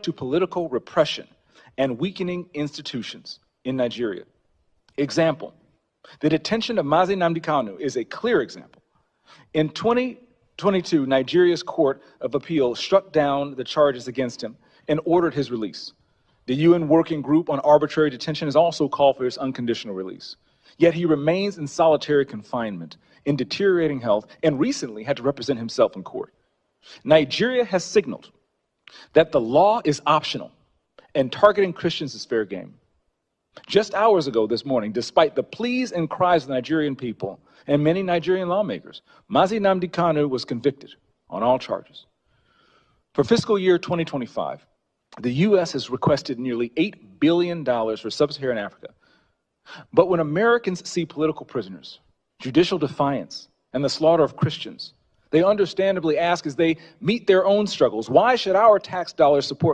to political repression and weakening institutions in Nigeria. Example, the detention of Mazi Nnamdi Kanu is a clear example. In 2022, Nigeria's Court of Appeal struck down the charges against him and ordered his release. The UN Working Group on Arbitrary Detention has also called for his unconditional release. Yet he remains in solitary confinement, in deteriorating health, and recently had to represent himself in court. Nigeria has signaled that the law is optional and targeting Christians is fair game. Just hours ago this morning, despite the pleas and cries of the Nigerian people and many Nigerian lawmakers, Mazi Nnamdi Kanu was convicted on all charges. For fiscal year 2025, the U.S. has requested nearly $8 billion for sub-Saharan Africa. But when Americans see political prisoners, judicial defiance, and the slaughter of Christians, they understandably ask as they meet their own struggles, why should our tax dollars support